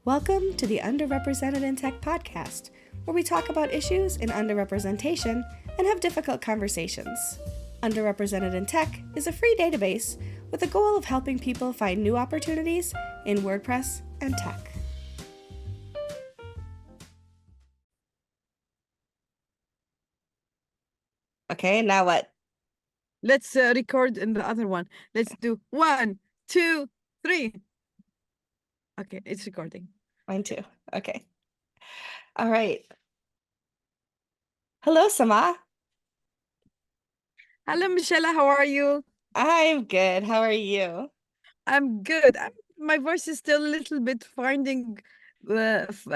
Welcome to the Underrepresented in Tech podcast, where we talk about issues in underrepresentation and have difficult conversations. Underrepresented in Tech is a free database with the goal of helping people find new opportunities in WordPress and tech. Okay, now what? Let's record in the other one. Let's do 1, 2, 3. Okay, it's recording. Mine too. Okay. All right. Hello, Samah. Hello, Michelle. How are you? I'm good. How are you? I'm good. My voice is still a little bit finding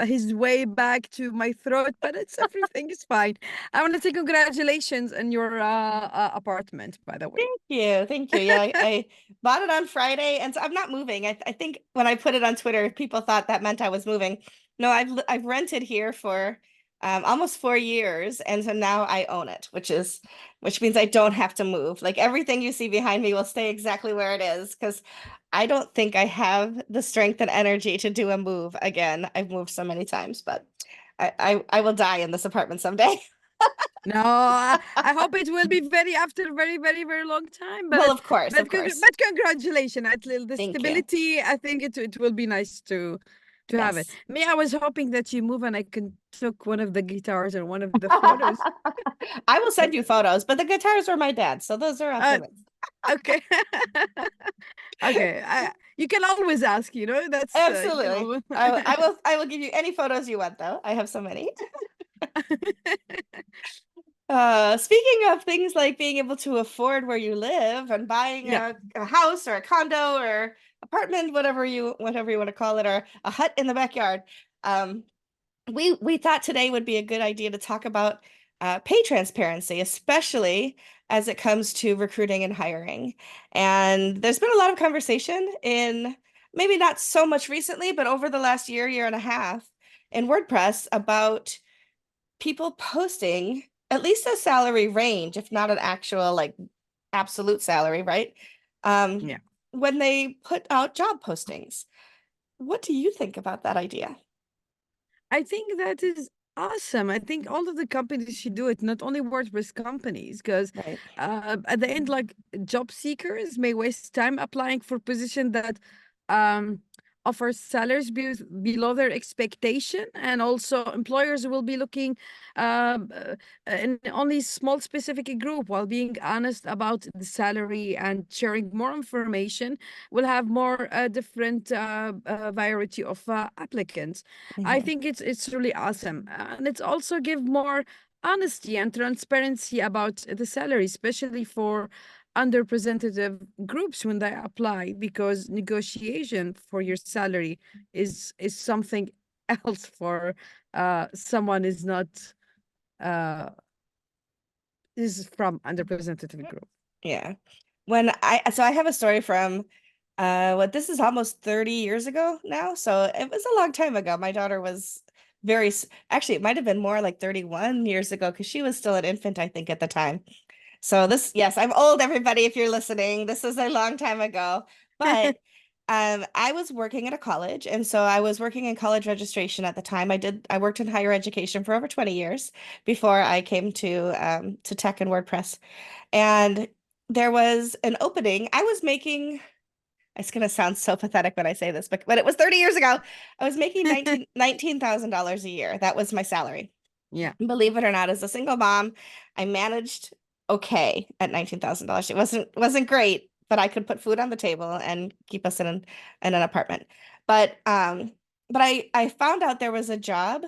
his way back to my throat, but everything is fine. I want to say congratulations on your apartment, by the way. Thank you. Thank you. Yeah, I bought it on Friday, and so I'm not moving. I think when I put it on Twitter, people thought that meant I was moving. No, I've rented here for almost 4 years, and so now I own it, which means I don't have to move. Like everything you see behind me will stay exactly where it is because I don't think I have the strength and energy to do a move again. I've moved so many times, but I will die in this apartment someday. No, I hope it will be after a very, very, very long time. Well, But of course, of course. but congratulations at the Thank you. stability. I think it will be nice to have it. Yes. Me, I was hoping that you move and I can took one of the guitars or one of the photos. I will send you photos, but the guitars were my dad's, so those are off Uh, limits. okay, okay. You can always ask. That's you can Absolutely. always. I will give you any photos you want, though. I have so many. Speaking of things like being able to afford where you live and buying Yeah. a house or a condo or apartment, whatever you want to call it, or a hut in the backyard. Um, we thought today would be a good idea to talk about pay transparency, especially as it comes to recruiting and hiring. And there's been a lot of conversation in maybe not so much recently, but over the last year and a half in WordPress about people posting at least a salary range, if not an actual like absolute salary, right? Yeah. When they put out job postings. What do you think about that idea? I think that is awesome. I think all of the companies should do it, not only WordPress companies, because Right. at the end, like job seekers may waste time applying for position that um, offers salaries below their expectation, and also employers will be looking in only small specific group while being honest about the salary and sharing more information will have more different variety of applicants. I Mhm. think it's really awesome, and it's also give more honesty and transparency about the salary, especially for underrepresented groups when they apply, because negotiation for your salary is something else for someone is not uh is from underrepresented group. Yeah. So I have a story from what this is almost 30 years ago now. So it was a long time ago. My daughter was actually it might have been more like 31 years ago because she was still an infant, I think, at the time. So yes, I'm old, everybody, if you're listening. This is a long time ago. But I was working at a college, and so I was working in college registration at the time. I worked in higher education for over 20 years before I came to tech and WordPress. And there was an opening. I was making, it's going to sound so pathetic when I say this, but when it was 30 years ago, I was making $19,000 a year. That was my salary. Yeah. Believe it or not, as a single mom, I managed okay at $19,000. It wasn't great, but I could put food on the table and keep us in an apartment. But I found out there was a job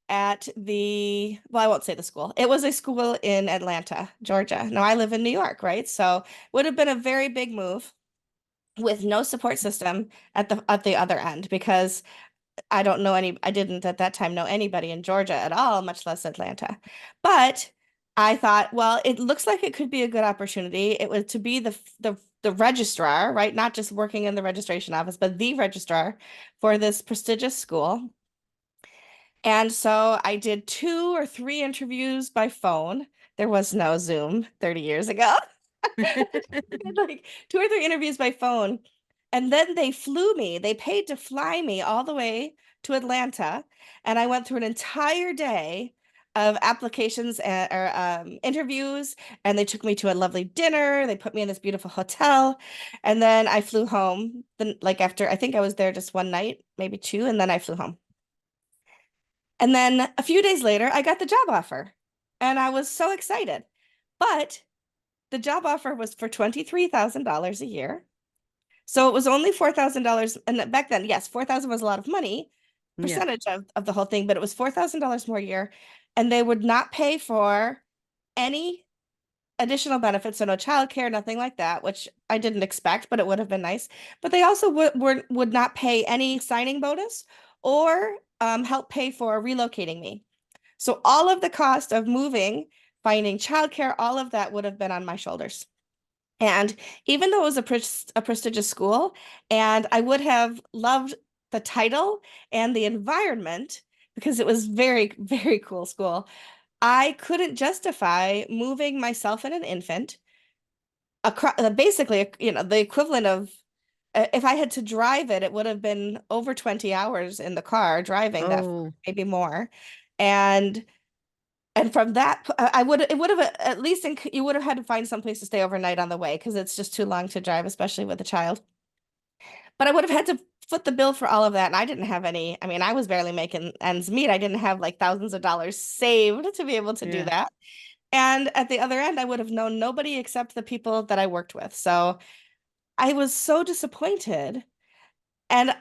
at well, I won't say the school. It was a school in Atlanta, Georgia. Now I live in New York, right? So would have been a very big move with no support system at the other end because I didn't at that time know anybody in Georgia at all, much less Atlanta. But I thought, well, it looks like it could be a good opportunity. It was to be the registrar, right? Not just working in the registration office, but the registrar for this prestigious school. And so I did 2 or 3 interviews by phone. There was no Zoom 30 years ago. Like 2 or 3 interviews by phone. And then they paid to fly me all the way to Atlanta, and I went through an entire day of applications or interviews, and they took me to a lovely dinner. They put me in this beautiful hotel, and then I flew home. Then, like after, I think I was there just one night, maybe two, and then I flew home. And then a few days later, I got the job offer, and I was so excited. But the job offer was for $23,000 a year. So it was only $4,000. And back then, yes, 4,000 was a lot of money, Yeah. percentage of the whole thing, but it was $4,000 more a year. And they would not pay for any additional benefits. So no childcare, nothing like that, which I didn't expect, but it would have been nice. But they also would not pay any signing bonus or help pay for relocating me. So all of the cost of moving, finding childcare, all of that would have been on my shoulders. And even though it was a prestigious school, and I would have loved the title and the environment because it was very, very cool school, I couldn't justify moving myself and an infant across basically, the equivalent of if I had to drive it, it would have been over 20 hours in the car driving that, Oh, maybe more. And from that, I would it would have at least you would have had to find some place to stay overnight on the way because it's just too long to drive, especially with a child. But I would have had to foot the bill for all of that, and I didn't have any. I mean, I was barely making ends meet. I didn't have like thousands of dollars saved to be able to do yeah. that. And at the other end, I would have known nobody except the people that I worked with. So I was so disappointed. And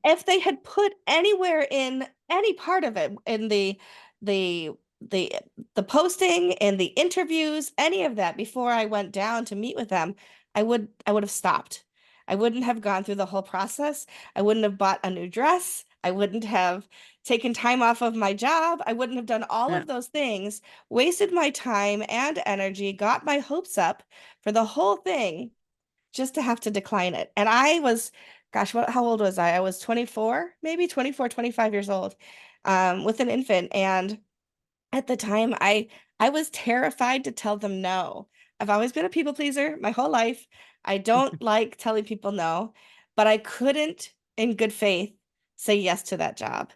if they had put anywhere in any part of it in the the the posting and the interviews, any of that before I went down to meet with them, I would have stopped. I wouldn't have gone through the whole process. I wouldn't have bought a new dress. I wouldn't have taken time off of my job. I wouldn't have done all Yeah. of those things, wasted my time and energy, got my hopes up for the whole thing just to have to decline it. And I was, gosh, how old was I? I was 24, maybe 24, 25 years old, with an infant. And at the time, I was terrified to tell them no. I've always been a people pleaser my whole life. I don't like telling people no, but I couldn't, in good faith, say yes to that job.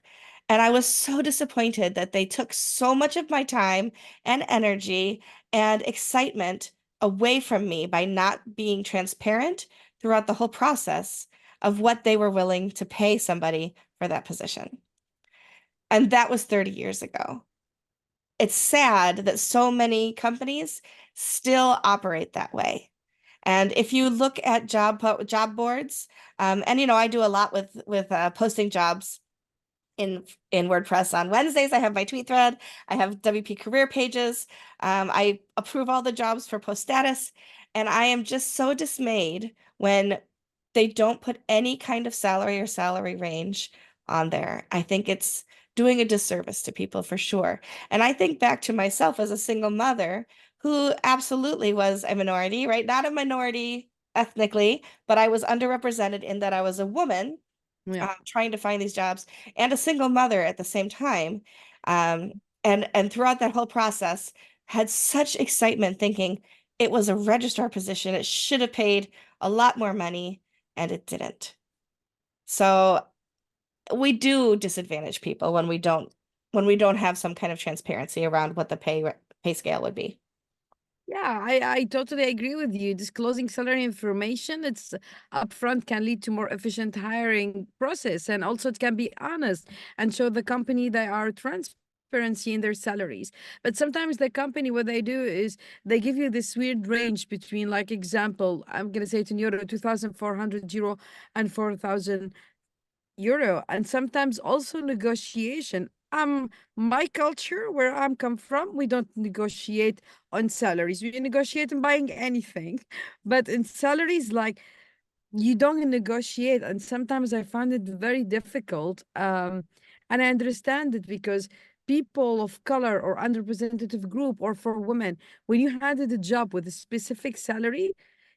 And I was so disappointed that they took so much of my time and energy and excitement away from me by not being transparent throughout the whole process of what they were willing to pay somebody for that position. And that was 30 years ago. It's sad that so many companies still operate that way. And if you look at job boards, and I do a lot with posting jobs in WordPress. On Wednesdays, I have my tweet thread. I have WP career pages. I approve all the jobs for post status, and I am just so dismayed when they don't put any kind of salary or salary range on there. I think it's doing a disservice to people for sure. And I think back to myself as a single mother who absolutely was a minority, right? Not a minority ethnically, but I was underrepresented in that I was a woman Yeah. trying to find these jobs and a single mother at the same time. And throughout that whole process, had such excitement thinking it was a registrar position. It should have paid a lot more money, and it didn't. So we do disadvantage people when we don't have some kind of transparency around what the pay scale would be. Yeah, I totally agree with you. Disclosing salary information, it's upfront can lead to more efficient hiring process, and also it can be honest and show the company they are transparency in their salaries. But sometimes the company, what they do is they give you this weird range between, like example, I'm gonna say it in euro, 2,400 euro and 4,000 euro, and sometimes also negotiation. My culture, where I'm come from, we don't negotiate on salaries. We negotiate on buying anything, but in salaries, like you don't negotiate, and sometimes I find it very difficult. And I understand it because people of color or underrepresented group or for women, when you handed a job with a specific salary,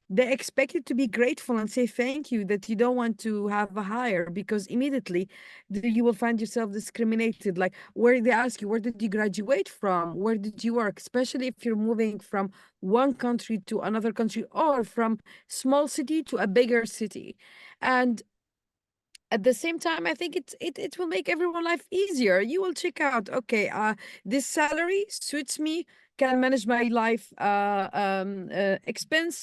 they expect you to be grateful and say thank you that you don't want to have a higher because immediately you will find yourself discriminated. Like where they ask you, where did you graduate from? Where did you work? Especially if you're moving from one country to another country or from small city to a bigger city. And at the same time, I think it will make everyone life easier. You will check out, okay, this salary suits me, can manage my life expense,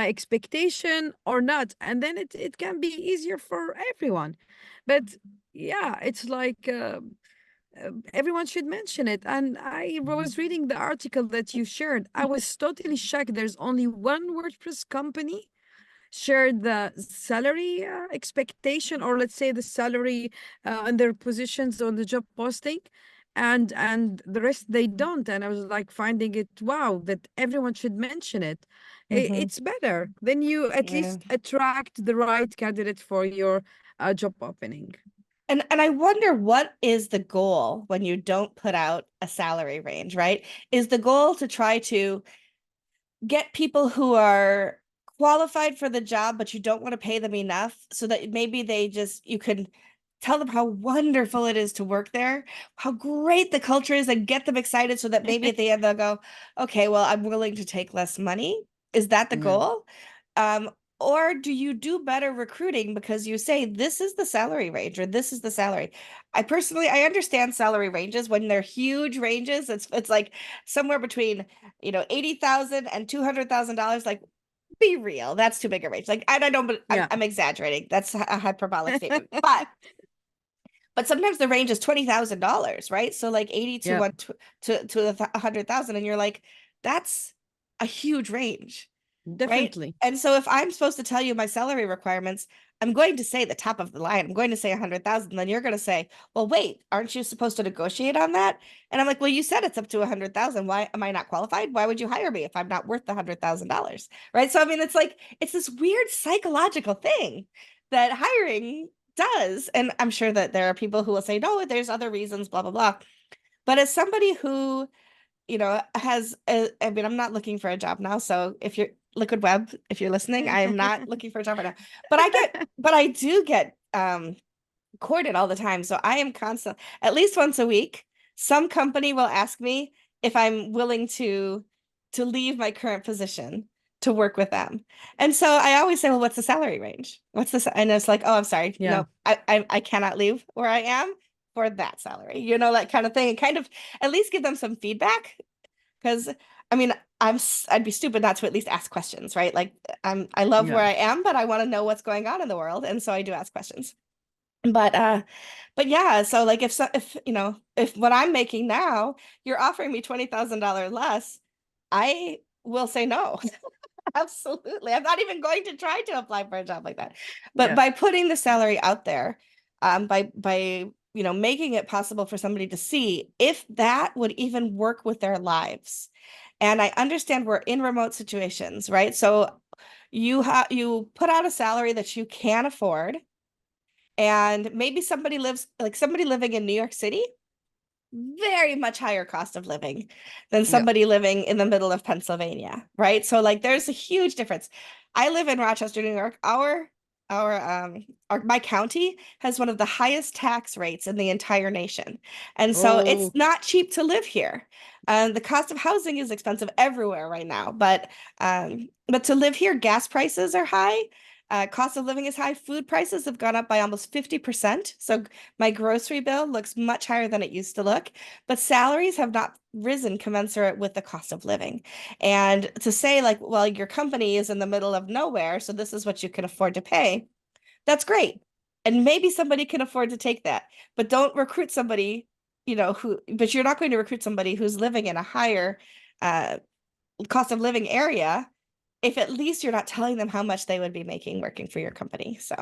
my expectation or not, and then it can be easier for everyone. But yeah, it's like everyone should mention it. And I was reading the article that you shared. I was totally shocked. There's only one WordPress company shared the salary expectation, or let's say the salary and their positions on the job posting, and the rest they don't. And I was like finding it, wow, that everyone should mention it. Hmm. It's better, then you at Yeah. least attract the right candidate for your job opening. And I wonder what is the goal when you don't put out a salary range, right? Is the goal to try to get people who are qualified for the job, but you don't want to pay them enough so that maybe you can tell them how wonderful it is to work there, how great the culture is, and get them excited so that maybe at the end they'll go, okay, well, I'm willing to take less money. Is that the Yeah. goal? Um, or do you do better recruiting because you say this is the salary range or this is the salary? I understand salary ranges when they're huge ranges. It's like somewhere between 80,000 and $200,000. Like, be real. That's too big a range. Like, I don't, but Yeah. I'm exaggerating. That's a hyperbolic statement. But sometimes the range is $20,000, right? So like 80 to Yeah, one to 100,000, and you're like, that's a huge range, right? definitely. And so if I'm supposed to tell you my salary requirements, I'm going to say the top of the line. I'm going to say 100,000. Then you're going to say, well, wait, aren't you supposed to negotiate on that? And I'm like, well, you said it's up to 100,000. Why am I not qualified? Why would you hire me if I'm not worth the $100,000? Right. So, I mean, it's like, it's this weird psychological thing that hiring does. And I'm sure that there are people who will say, no, there's other reasons, blah, blah, blah. But as somebody who I mean, I'm not looking for a job now. So if you're Liquid Web, if you're listening, I am not looking for a job right now. But I do get courted all the time. So I am constant, at least once a week, some company will ask me if I'm willing to leave my current position to work with them. And so I always say, well, what's the salary range? And it's like, oh, I'm sorry. Yeah. No, I cannot leave where I am for that salary, that kind of thing, and kind of at least give them some feedback. Because I mean, I'd be stupid not to at least ask questions, right? Like I love Yeah. where I am, but I want to know what's going on in the world, and so I do ask questions. But yeah, so like if what I'm making now, you're offering me $20,000 less, I will say no. Absolutely. I'm not even going to try to apply for a job like that. But Yeah. by putting the salary out there, by making it possible for somebody to see if that would even work with their lives. And I understand we're in remote situations, right? So you put out a salary that you can afford, and maybe somebody living in New York City, very much higher cost of living than Yeah. somebody living in the middle of Pennsylvania, right? So like there's a huge difference. I live in Rochester, New York. Our my county has one of the highest tax rates in the entire nation. And so it's Oh, not cheap to live here. The cost of housing is expensive everywhere right now, but to live here, gas prices are high. Cost of living is high. Food prices have gone up by almost 50%. So my grocery bill looks much higher than it used to look, but salaries have not risen commensurate with the cost of living. And to say, like, well, your company is in the middle of nowhere, so this is what you can afford to pay, that's great. And maybe somebody can afford to take that, but don't recruit somebody, but you're not going to recruit somebody who's living in a higher uh, cost of living area if at least you're not telling them how much they would be making working for your company. So,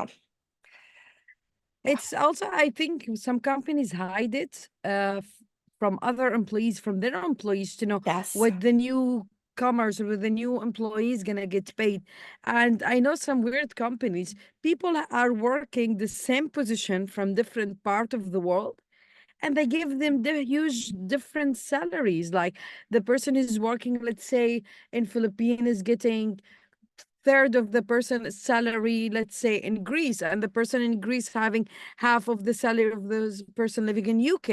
yeah. it's also, I think some companies hide it from other employees, from their employees, to know Yes. what the newcomers or the new employees gonna get paid. And I know some weird companies, people are working the same position from different part of the world, and they give them the huge different salaries. Like the person who's working, let's say in Philippines, is getting third of the person's salary, let's say in Greece, and the person in Greece having half of the salary of this person living in UK.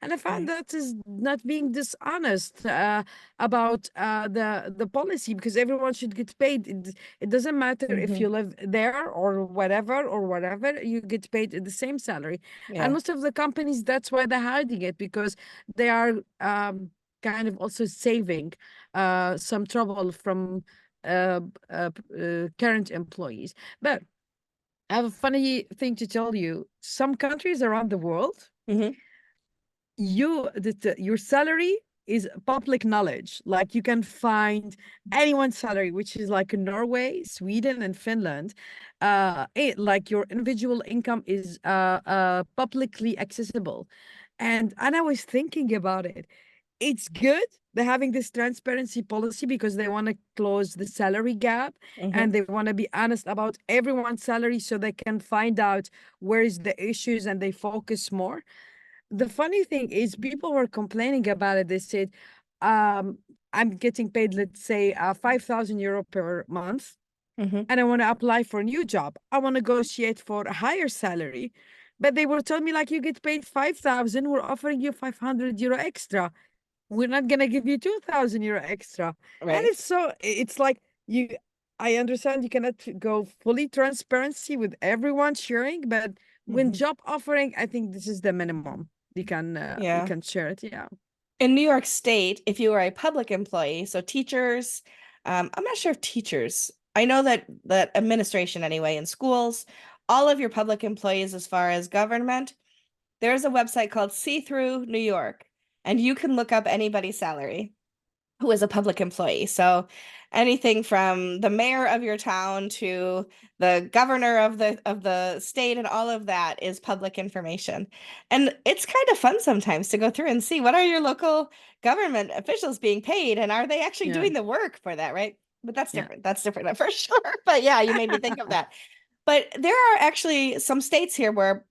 And I find Right. that is not being dishonest about the policy, because everyone should get paid. It doesn't matter if Hmm. you live there or whatever, you get paid the same salary. And Yeah. most of the companies, that's why they're hiding it, because they are kind of also saving some trouble from current employees. But I have a funny thing to tell you. Some countries around the world, Hmm. your salary is public knowledge. Like you can find anyone's salary, which is like in Norway, Sweden, and Finland. Like your individual income is publicly accessible. And I was thinking about it. It's good they're having this transparency policy because they want to close the salary gap, Hmm. and they want to be honest about everyone's salary so they can find out where is the issues and they focus more. The funny thing is people were complaining about it. They said, um, I'm getting paid, let's say, 5,000 euro per month, Hmm. and I want to apply for a new job. I want to negotiate for a higher salary. But they were telling me, like, you get paid 5,000, we're offering you 500 euro extra. We're not gonna give you 2,000 euro extra. And Right. it's like you, I understand you cannot go fully transparency with everyone sharing, but when Hmm. job offering, I think this is the minimum you Yeah. can share it. Yeah. In New York State, if you are a public employee, so teachers, I'm not sure if teachers, I know that administration anyway in schools, all of your public employees as far as government, there's a website called See Through New York, and you can look up anybody's salary who is a public employee. So anything from the mayor of your town to the governor of the state and all of that is public information. And it's kind of fun sometimes to go through and see what are your local government officials being paid and are they actually Yeah. doing the work for that, right? But that's Yeah. different. That's different for sure. But yeah, you made me think of that. But there are actually some states here where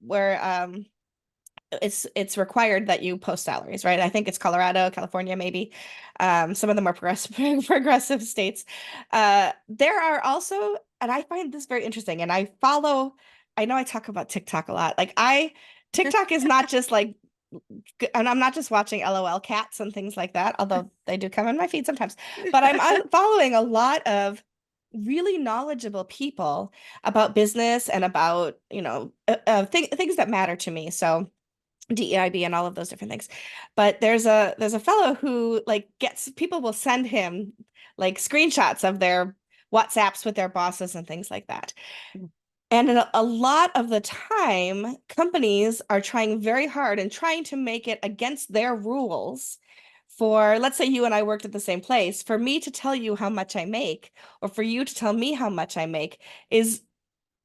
it's required that you post salaries, right? I think it's Colorado, California, maybe. Some of the more progressive progressive states. There are also, and I find this very interesting, and I know I talk about TikTok a lot. TikTok is not just like, and I'm not just watching LOL cats and things like that, although they do come in my feed sometimes. But I'm following a lot of really knowledgeable people about business and about, things that matter to me. So DEIB and all of those different things. But there's a fellow who like gets people will send him like screenshots of their WhatsApps with their bosses and things like that. And a lot of the time, companies are trying very hard and trying to make it against their rules for, let's say you and I worked at the same place, for me to tell you how much I make, or for you to tell me how much I make is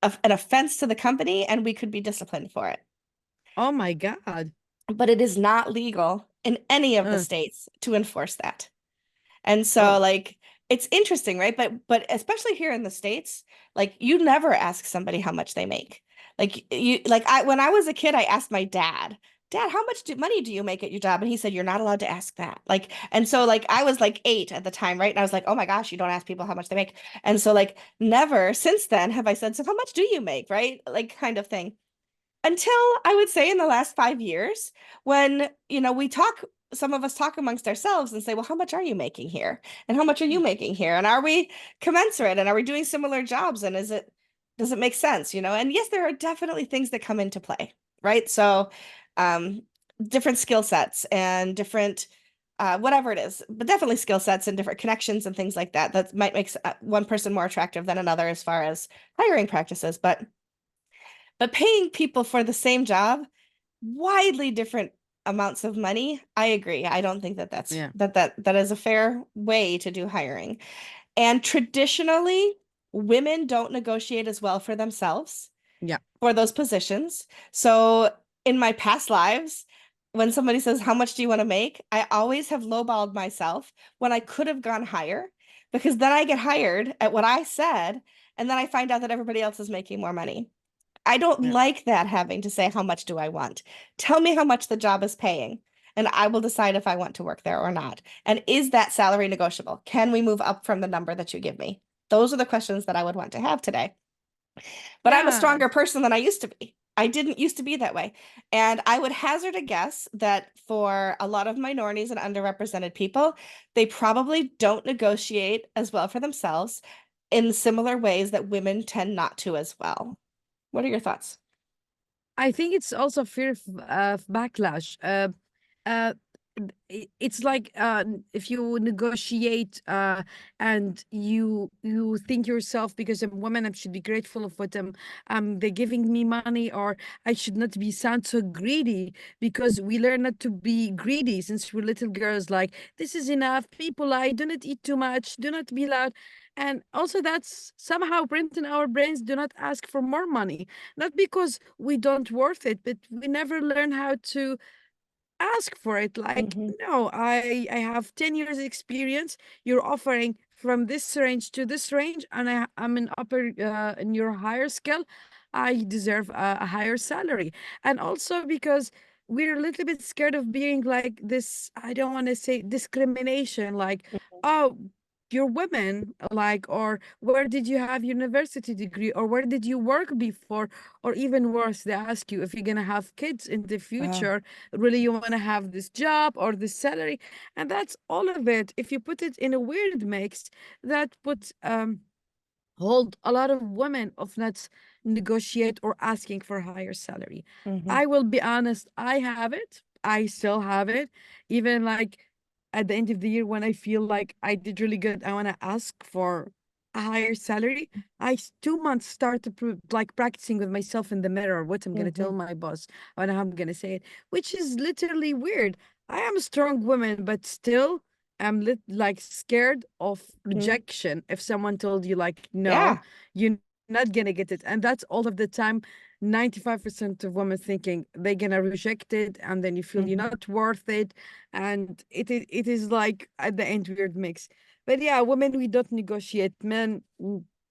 an offense to the company, and we could be disciplined for it. Oh my God. But it is not legal in any of the Uh, states to enforce that. And so oh. like it's interesting, right? But especially here in the States, like you never ask somebody how much they make. I when I was a kid, I asked my dad, Dad, how much money do you make at your job? And he said, you're not allowed to ask that. And so like I was like 8 at the time, right? And I was like, oh my gosh, you don't ask people how much they make. And so like never since then have I said, so how much do you make? Right? Like kind of thing until I would say in the last 5 years, when some of us talk amongst ourselves and say, well, how much are you making here? And how much are you making here? And are we commensurate? And are we doing similar jobs? And does it make sense? And yes, there are definitely things that come into play, right? So um, different skill sets and different whatever it is, but definitely skill sets and different connections and things like that. That might make one person more attractive than another as far as hiring practices. But paying people for the same job, widely different amounts of money, I agree. I don't think Yeah. that is a fair way to do hiring. And traditionally, women don't negotiate as well for themselves Yeah. for those positions. So in my past lives, when somebody says, how much do you want to make? I always have lowballed myself when I could have gone higher because then I get hired at what I said, and then I find out that everybody else is making more money. I don't Yeah. like that having to say, how much do I want? Tell me how much the job is paying, and I will decide if I want to work there or not. And is that salary negotiable? Can we move up from the number that you give me? Those are the questions that I would want to have today. But I'm a Yeah, stronger person than I used to be. I didn't used to be that way. And I would hazard a guess that for a lot of minorities and underrepresented people, they probably don't negotiate as well for themselves in similar ways that women tend not to as well. What are your thoughts? I think it's also fear of backlash. Uh, it's like if you negotiate and you think yourself, because I'm a woman, I should be grateful of what they're giving me money, or I should not be sound so greedy, because we learn not to be greedy since we're little girls. Like, this is enough. People lie. Do not eat too much. Do not be loud. And also, that's somehow print in our brains. Do not ask for more money, not because we don't worth it, but we never learn how to ask for it. Like, Hmm. no, I have 10 years experience. You're offering from this range to this range, and I'm in upper in your higher scale. I deserve a higher salary. And also because we're a little bit scared of being like this, I don't want to say discrimination, like, oh, you're women, like, or where did you have university degree, or where did you work before, or even worse, they ask you if you're gonna have kids in the Oh. future, really you want to have this job or this salary. And that's all of it. If you put it in a weird mix, that puts hold a lot of women of not negotiate or asking for higher salary. Hmm. I will be honest, I have it. I still have it. Even like at the end of the year when I feel like I did really good, I want to ask for a higher salary. 2 months start to like practicing with myself in the mirror what I'm gonna Hmm. tell my boss and how I'm gonna say it, which is literally weird. I am a strong woman, but still I'm like scared of Hmm. rejection. If someone told you like no, Yeah. you're not gonna get it, and that's all of the time. 95% of women thinking they're gonna reject it, and then you feel you're Hmm. not worth it, and it is like at the end weird mix. But yeah, women we don't negotiate. Men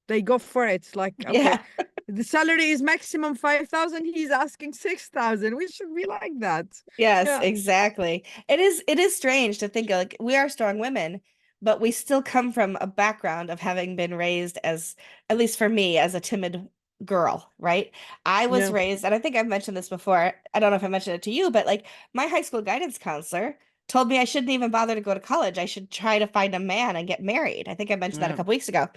they go for it. Like, okay, Yeah. the salary is maximum 5,000. He's asking 6,000. We should be like that. Yes, Yeah. exactly. It is strange to think like we are strong women, but we still come from a background of having been raised as, at least for me, as a timid girl, right? I was Yeah. raised, and I think I've mentioned this before. I don't know if I mentioned it to you, but like my high school guidance counselor told me I shouldn't even bother to go to college. I should try to find a man and get married. I think I mentioned that a Yeah. couple weeks ago.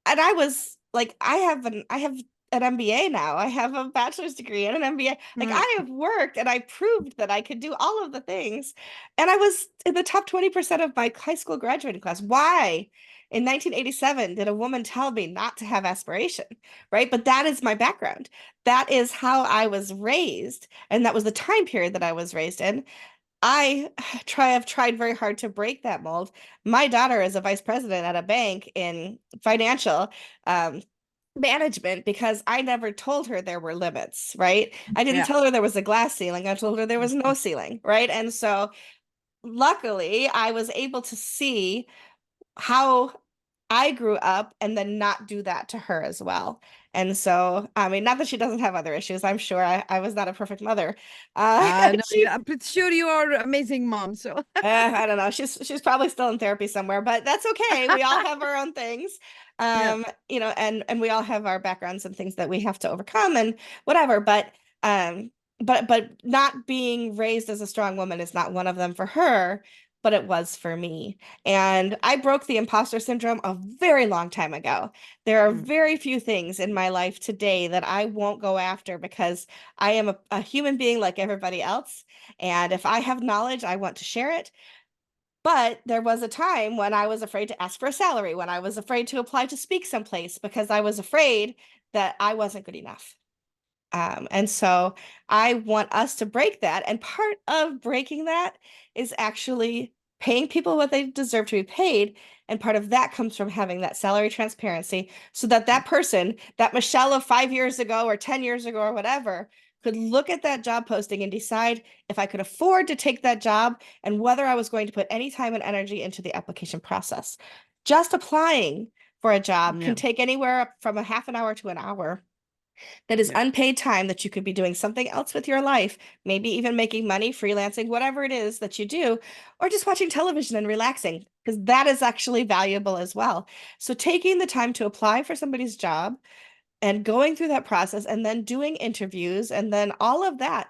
And I was like, I have an MBA now. I have a bachelor's degree and an MBA. Like Yeah. I have worked and I proved that I could do all of the things. And I was in the top 20% of my high school graduating class. Why? In 1987, did a woman tell me not to have aspiration, right? But that is my background. That is how I was raised. And that was the time period that I was raised in. I have tried very hard to break that mold. My daughter is a vice president at a bank in financial um, management because I never told her there were limits, right? I didn't Yeah. tell her there was a glass ceiling. I told her there was no ceiling, right? And so luckily, I was able to see how I grew up and then not do that to her as well. And so, I mean, not that she doesn't have other issues. I'm sure I was not a perfect mother. No, She I'm pretty sure you are an amazing mom. So I don't know. She's probably still in therapy somewhere, but that's okay. We all have our own things. yeah. And we all have our backgrounds and things that we have to overcome and whatever. But not being raised as a strong woman is not one of them for her, but it was for me. And I broke the imposter syndrome a very long time ago. There are Mm. very few things in my life today that I won't go after because I am a human being like everybody else. And if I have knowledge, I want to share it. But there was a time when I was afraid to ask for a salary, when I was afraid to apply to speak someplace because I was afraid that I wasn't good enough. And so I want us to break that. And part of breaking that is actually paying people what they deserve to be paid. And part of that comes from having that salary transparency so that that person, that Michelle of 5 years ago or 10 years ago or whatever, could look at that job posting and decide if I could afford to take that job and whether I was going to put any time and energy into the application process. Just applying for a job can Yeah. take anywhere up from a half an hour to an hour. That is Yeah. unpaid time that you could be doing something else with your life, maybe even making money, freelancing, whatever it is that you do, or just watching television and relaxing. because that is actually valuable as well. So taking the time to apply for somebody's job and going through that process and then doing interviews and then all of that,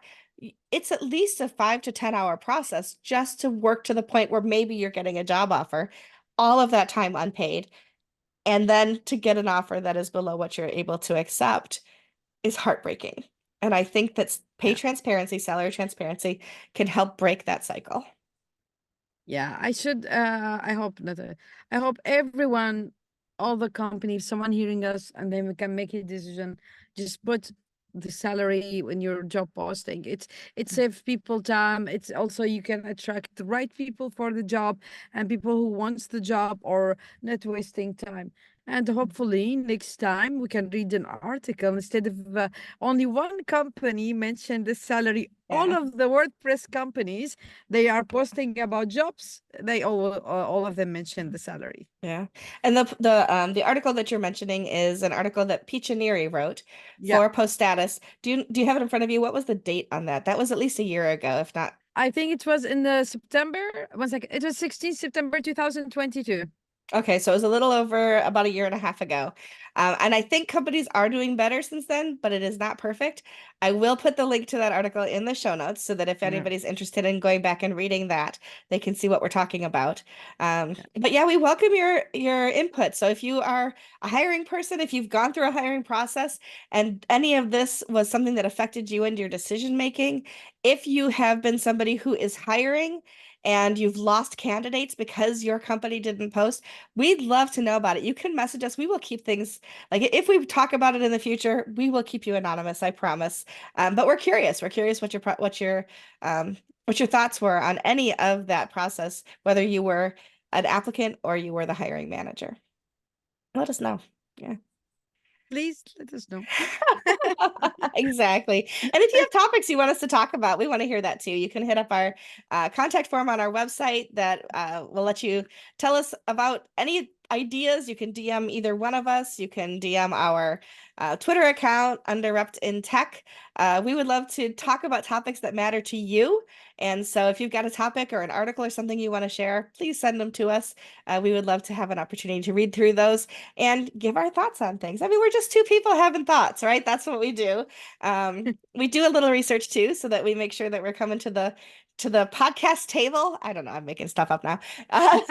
it's at least a 5 to 10 hour process just to work to the point where maybe you're getting a job offer, all of that time unpaid. And then to get an offer that is below what you're able to accept is heartbreaking. And I think that pay Yeah. transparency, salary transparency can help break that cycle. Yeah, I hope not. I hope everyone, all the companies, someone hearing us, and then we can make a decision. Just put the salary in your job posting. It saves people time. It's also you can attract the right people for the job and people who wants the job or not wasting time. And hopefully next time we can read an article instead of only one company mentioned the salary. All Yeah. of the WordPress companies they are posting about jobs. They all of them mention the salary. Yeah. And the article that you're mentioning is an article that Piccioneri wrote Yeah, for Post Status. Do you have it in front of you? What was the date on that? That was at least a year ago, if not. I think it was in the September. 1 second, it was 16th September 2022. Okay, so it was a little over about a year and a half ago. And I think companies are doing better since then, but it is not perfect. I will put the link to that article in the show notes so that if Yeah, anybody's interested in going back and reading that, they can see what we're talking about. yeah. But yeah, we welcome your input. So if you are a hiring person, if you've gone through a hiring process and any of this was something that affected you and your decision making, if you have been somebody who is hiring and you've lost candidates because your company didn't post, we'd love to know about it. You can message us. We will keep things like if we talk about it in the future, we will keep you anonymous, I promise. But we're curious. We're curious what your thoughts were on any of that process, whether you were an applicant or you were the hiring manager. Let us know. Yeah. Please let us know. Exactly. And if you have topics you want us to talk about, we want to hear that too. You can hit up our contact form on our website that will let you tell us about any ideas. You can DM either one of us. You can DM our Twitter account, Underrept in Tech. We would love to talk about topics that matter to you. And so if you've got a topic or an article or something you want to share, please send them to us. We would love to have an opportunity to read through those and give our thoughts on things. I mean, we're just two people having thoughts, right? That's what we do. We do a little research too, so that we make sure that we're coming to the podcast table. I don't know, I'm making stuff up now. Uh,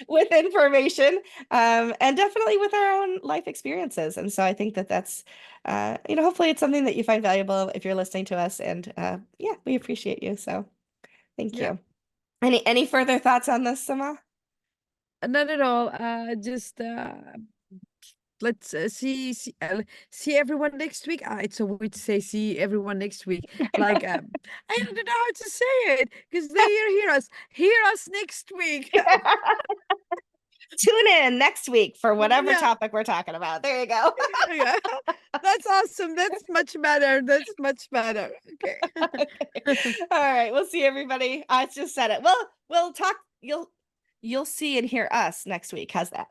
with information, and definitely with our own life experiences. And so I think that that's, hopefully it's something that you find valuable if you're listening to us. And yeah, we appreciate you. So thank Yeah, you. Any further thoughts on this, Samah? not at all. Just let's see everyone next week. It's so weird to say see everyone next week. Like I don't know how to say it because they hear us next week. Tune in next week for whatever Yeah, topic we're talking about. There you go. yeah. That's awesome. That's much better. That's much better. Okay. Okay. All right. We'll see everybody. I just said it. Well, we'll talk. You'll see and hear us next week. How's that?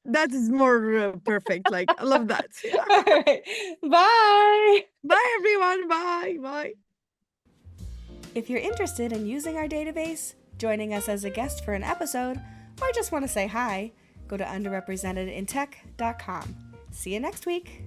That is more perfect. Like, I love that. Yeah. All right. Bye. Bye, everyone. Bye. Bye. If you're interested in using our database, joining us as a guest for an episode, or just want to say hi, go to underrepresentedintech.com. See you next week.